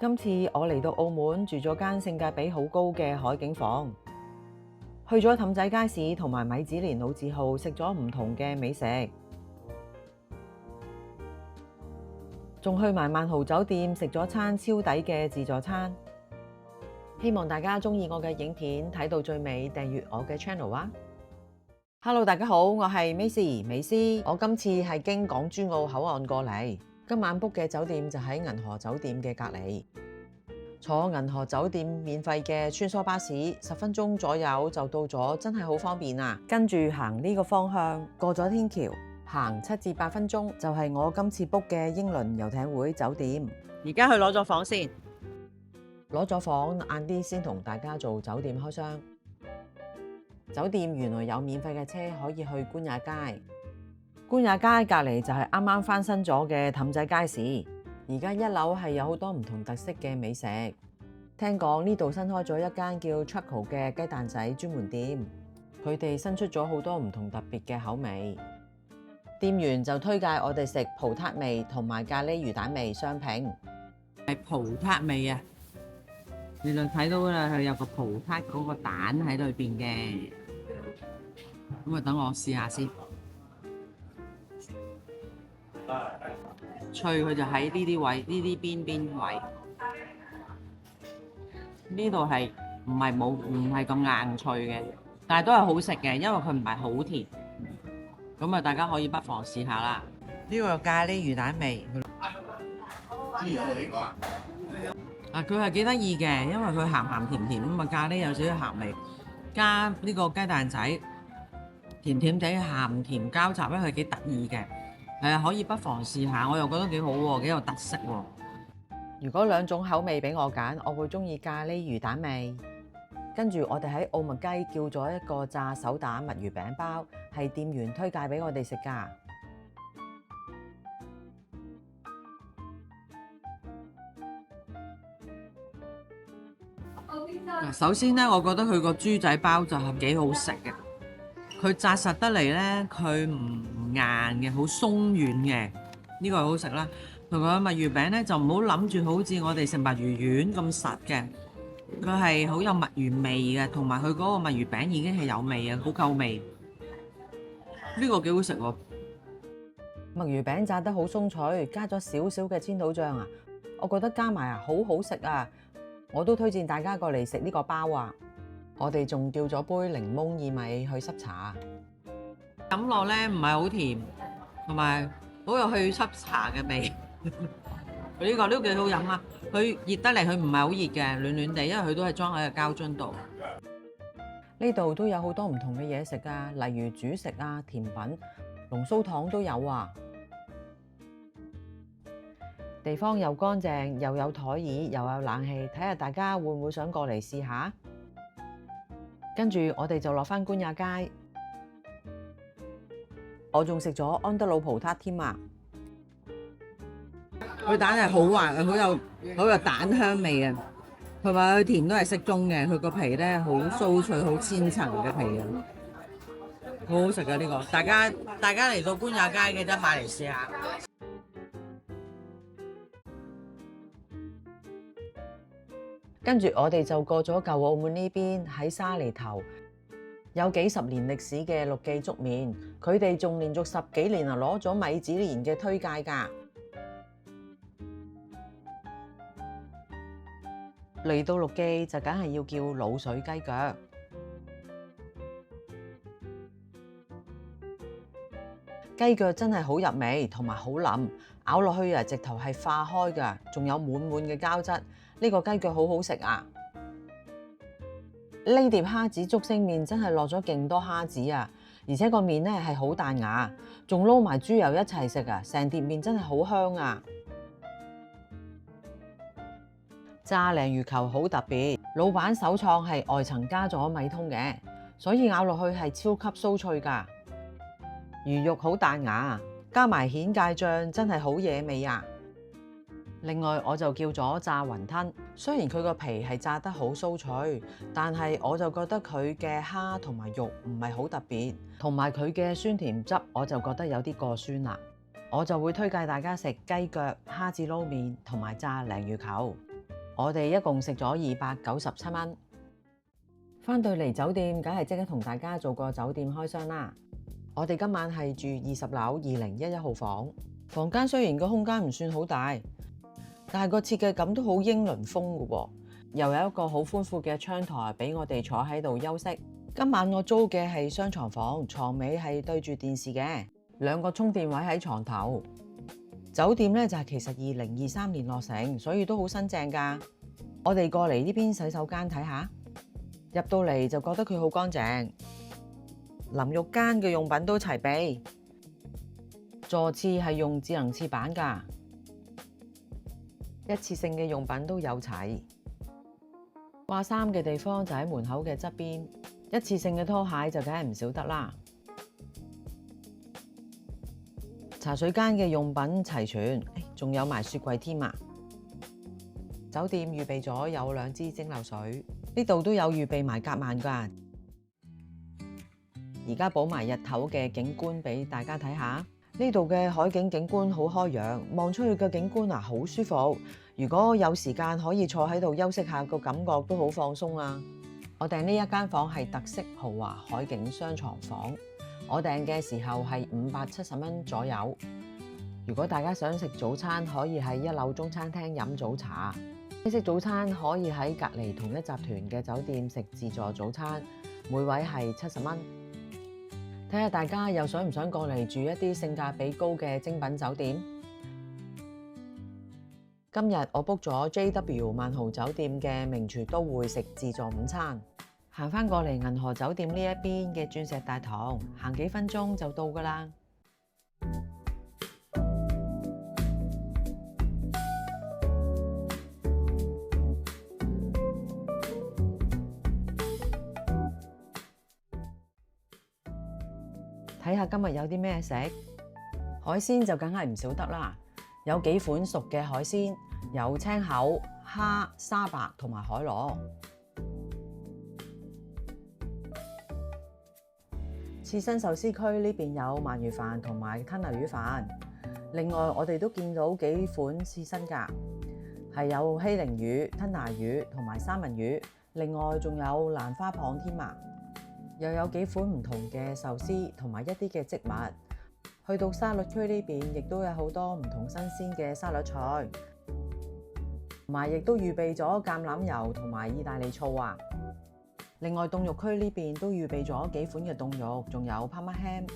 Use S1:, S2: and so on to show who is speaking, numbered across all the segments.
S1: 今次我嚟到澳門住咗間性價比好高嘅海景房，去咗氹仔街市同埋米芝蓮老字號食咗唔同嘅美食，仲去埋萬豪酒店食咗餐超抵嘅自助餐。希望大家鍾意我嘅影片，睇到最尾訂閱我嘅 channel 啊！Hello， 大家好，我係美斯。我今次係經港珠澳口岸過嚟。今晚 book 嘅酒店就喺銀河酒店嘅隔離，坐銀河酒店免費嘅穿梭巴士，10分鐘左右就到咗，真係好方便啊！跟住行呢個方向，過咗天橋，行7至8分鐘就係我今次 book 嘅英倫遊艇會酒店。
S2: 而家去攞咗房先，
S1: 攞咗房，晏啲先同大家做酒店開箱。酒店原來有免費嘅車可以去官也街。官也街隔離就係啱啱翻新咗嘅氹仔街市，而家1樓係有好多唔同特色嘅美食。聽講呢度新開咗一間叫 Truckle 嘅雞蛋仔專門店，佢哋新出咗好多唔同特別嘅口味。店員就推介我哋食葡撻味同埋咖喱魚蛋味雙拼，
S2: 係葡撻味啊！你就睇到啦，佢有個葡撻嗰個蛋喺裏邊嘅。咁啊，等我試下先。脆佢就喺呢啲位，呢啲邊位。呢度係唔係咁硬脆嘅，但係都係好食嘅，因為佢唔係好甜。咁啊，大家可以不妨試下啦。呢個咖喱魚蛋味。啊，佢係幾得意嘅，因為佢鹹甜咁啊，咖喱有少少鹹味，加呢個雞蛋仔，甜地鹹甜交雜咧，係幾得意嘅。係啊，可以不妨試下，我又覺得幾好喎，幾有特色喎。
S1: 如果2種口味俾我揀，我會鍾意咖喱魚蛋味。跟住我哋喺澳麥雞叫咗一個炸手打墨魚餅包，係店員推介俾我哋食㗎。
S2: 首先咧，我覺得佢個豬仔包就係幾好食嘅。佢紮實得嚟咧，佢唔硬嘅，好鬆軟嘅，呢個係好食啦。同埋墨魚餅咧，就唔好諗住好似我哋食墨魚丸咁實嘅，佢係好有墨魚味嘅，同埋佢嗰個墨魚餅已經係有味啊，好夠味。呢個幾好食喎。
S1: 墨魚餅炸得好鬆脆，加咗少少嘅千島醬啊，我覺得加埋啊好好食啊！我都推薦大家過嚟食呢個包啊！我哋仲叫咗杯檸檬薏米去濕茶，
S2: 飲落咧唔係好甜，同埋好有去濕茶嘅味。呢個都幾好飲啊！佢熱得嚟，佢唔係好熱嘅，暖暖地，因為佢都係裝喺個膠樽度。
S1: 呢度都有好多唔同嘅嘢食啊，例如主食啊、甜品、龍鬚糖都有啊。地方又乾淨，又有台椅，又有冷氣，睇下大家會唔會想過嚟試下？跟住我哋就落返官也街，我仲食咗安德魯葡撻添啊！
S2: 佢蛋係好滑嘅，好有蛋香味啊！同埋佢甜都係適中嘅，佢個皮咧好酥脆，好千層嘅皮啊，好好食啊！呢個大家嚟到官也街記得買嚟試下。
S1: 跟住我哋就過咗舊澳門呢邊，喺沙梨頭有幾十年歷史嘅陸記粥麵，佢哋仲連續10幾年啊攞咗米芝蓮嘅推介㗎。嚟到陸記就梗係要叫滷水雞腳，雞腳真係好入味，同埋好腍，咬落去啊直頭係化開㗎，仲有滿嘅膠質。呢個雞腳好好食啊！呢碟蝦子竹升麵真係落咗勁多蝦子啊，而且個麵咧係好彈牙，仲撈埋豬油一齊食啊！成碟麵真係好香啊！炸鯪魚球好特別，老闆首創係外層加咗米通嘅，所以咬落去係超級酥脆㗎。魚肉好彈牙，加埋蜆芥醬真係好惹味啊！另外我就叫咗炸雲吞，雖然佢個皮係炸得好酥脆，但係我就覺得佢嘅蝦同埋肉唔係好特別，同埋佢嘅酸甜汁我就覺得有啲過酸啦。我就會推介大家食雞腳、蝦子撈麵同埋炸鯪魚球。我哋一共食咗297蚊。返到嚟酒店，梗係即刻同大家做個酒店開箱啦。我哋今晚係住20樓2011號房，房間雖然個空間唔算好大，但係個設計感都好英倫風嘅喎，又有一個好寬闊嘅窗台俾我哋坐喺度休息。今晚我租嘅係雙床房，床尾係對住電視嘅，2個充電位喺床頭。酒店咧就係其實2023年落成，所以都好新淨㗎。我哋過嚟呢邊洗手間睇下，入到嚟就覺得佢好乾淨，淋浴間嘅用品都齊備，座廁係用智能廁板㗎，一次性嘅用品都有齊。掛衫嘅地方就喺門口嘅側邊，一次性嘅拖鞋就梗係唔少得啦。茶水間嘅用品齊全，仲有埋雪櫃添啊！酒店預備咗有2支蒸餾水，呢度都有預備埋夾萬㗎。而家補埋日頭嘅景觀俾大家睇下，呢度嘅海景景觀好開揚，望出去嘅景觀好舒服。如果有時間可以坐喺度休息下，個感覺都好放鬆啊！我訂呢一間房係特色豪華海景雙床房。我訂嘅時候係570蚊左右。如果大家想食早餐，可以喺1樓中餐廳飲早茶。西式早餐可以喺隔離同一集團嘅酒店食自助早餐，每位係70蚊。睇下大家又想唔想過嚟住一啲性價比高嘅精品酒店？今日我 book 咗 JW 萬豪酒店嘅名廚都會食自助午餐。行返過嚟銀河酒店呢一邊嘅鑽石大堂，行幾分鐘就到㗎喇。睇下今日有啲咩食，海鮮就梗係唔少得啦。有幾款熟嘅海鮮，有青口、蝦、沙白同埋海螺。刺身壽司區呢邊有鰻魚飯同埋吞拿魚飯，另外我哋都見到幾款刺身㗎，係有希靈魚、吞拿魚同埋三文魚，另外仲有蘭花蚌添啊！又有幾款唔同嘅壽司同埋一啲嘅植物。去到沙律區呢邊，亦都有好多唔同新鮮嘅沙律菜，同埋亦都預備咗橄欖油同埋意大利醋啊！另外凍肉區呢邊都預備咗幾款嘅凍肉，仲有 Parma ham。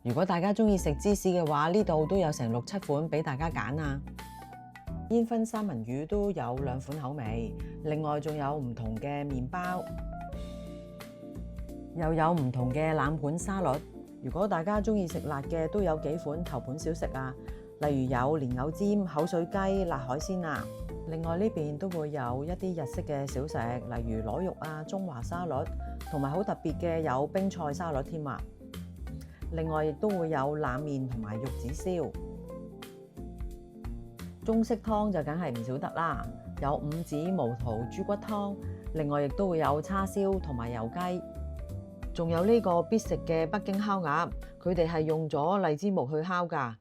S1: 如果大家中意食芝士嘅話，呢度都有成6、7款俾大家揀啊！煙燻三文魚都有2款口味，另外仲有唔同嘅麵包，又有唔同嘅冷盤沙律。如果大家中意食辣嘅，都有幾款頭盤小食啊，例如有蓮藕尖、口水雞、辣海鮮啊。另外呢邊都會有一啲日式嘅小食，例如螺肉啊、中華沙律，同埋好特別嘅有冰菜沙律添啊。另外亦都會有冷麵同埋玉子燒。中式湯就梗係唔少得啦，有五子毛肚豬骨湯，另外亦都會有叉燒同埋油雞，仲有呢個必食嘅北京烤鴨，佢哋係用咗荔枝木去烤㗎。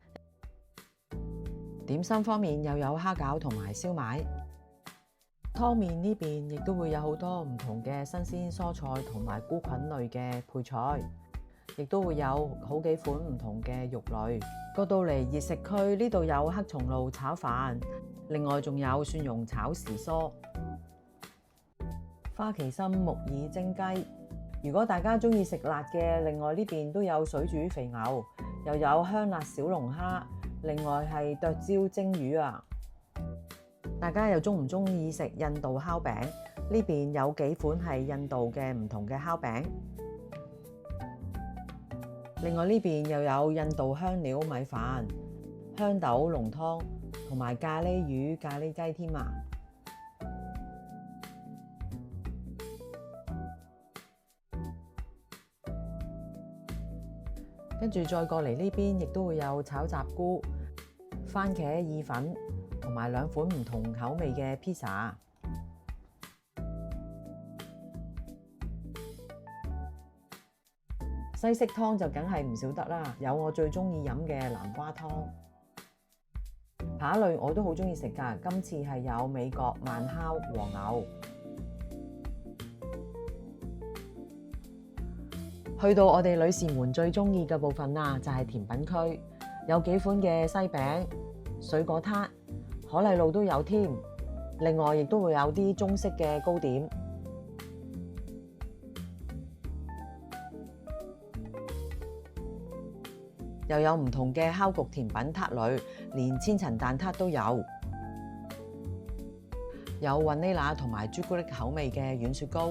S1: 點心方面又有蝦餃同埋燒賣。湯麵呢邊亦都會有好多唔同嘅新鮮蔬菜同埋菇菌類嘅配菜，亦都會有好幾款唔同嘅肉類。過到嚟熱食區，呢度有黑松露炒飯，另外仲有蒜蓉炒時蔬、花旗參木耳蒸雞。如果大家中意食辣嘅，另外呢邊都有水煮肥牛，又有香辣小龍蝦，另外係剁椒蒸魚啊！大家又中唔中意食印度烤餅？呢邊有幾款係印度嘅唔同嘅烤餅。另外呢邊又有印度香料米飯、香豆濃湯同埋咖喱魚、咖喱雞添啊！跟住再過嚟呢邊，亦都會有炒雜菇、番茄意粉同埋2款唔同口味嘅披薩。西式湯就梗係唔少得啦，有我最中意飲嘅南瓜湯。下一類我都好中意食㗎，今次係有美國慢烤和牛。去到我哋女士們最中意嘅部分啦，就係甜品區，有幾款嘅西餅、水果撻、可麗露都有添。另外亦都會有啲中式嘅糕點，又有唔同嘅烤焗甜品撻類，連千層蛋撻都有。有雲呢拿同埋朱古力口味嘅軟雪糕，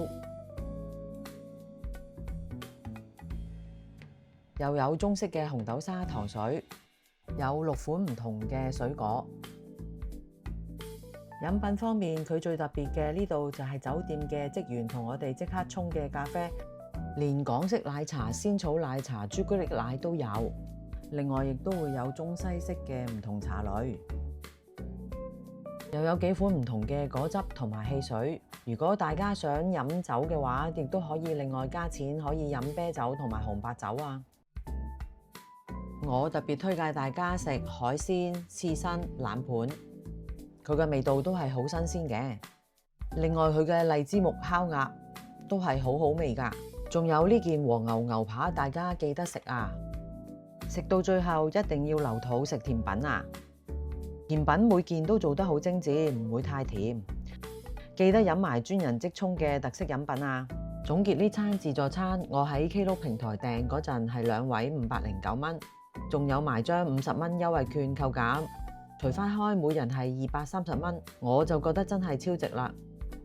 S1: 又有中式嘅紅豆沙糖水，有6款唔同嘅水果。飲品方面，佢最特別嘅呢度就係酒店嘅職員同我哋即刻沖嘅咖啡，連港式奶茶、仙草奶茶、朱古力奶都有。另外亦都會有中西式嘅唔同茶類，又有幾款唔同嘅果汁同埋汽水。如果大家想飲酒嘅話，亦都可以另外加錢，可以飲啤酒同埋紅白酒啊。我特別推介大家食海鮮刺身冷盤，佢嘅味道都係好新鮮嘅。另外佢嘅荔枝木烤鴨都係好好味㗎。仲有呢件和牛牛扒，大家記得食啊！食到最後一定要留肚食甜品啊！甜品每件都做得好精緻，唔會太甜。記得飲埋專人即沖嘅特色飲品啊！總結呢餐自助餐，我喺 Klook 平台訂嗰陣係2位509蚊，仲有埋張50蚊優惠券扣減，除翻開每人係230蚊，我就覺得真係超值啦！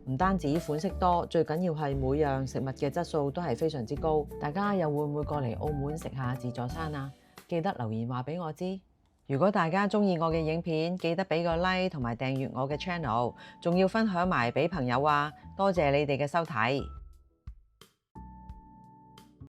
S1: 唔單止款式多，最緊要係每樣食物嘅質素都係非常之高。大家又會唔會過嚟澳門食下自助餐啊？記得留言話俾我知。如果大家中意我嘅影片，記得俾個 like 同埋訂閱我嘅 channel，仲要分享埋俾朋友啊！多謝你哋嘅收睇。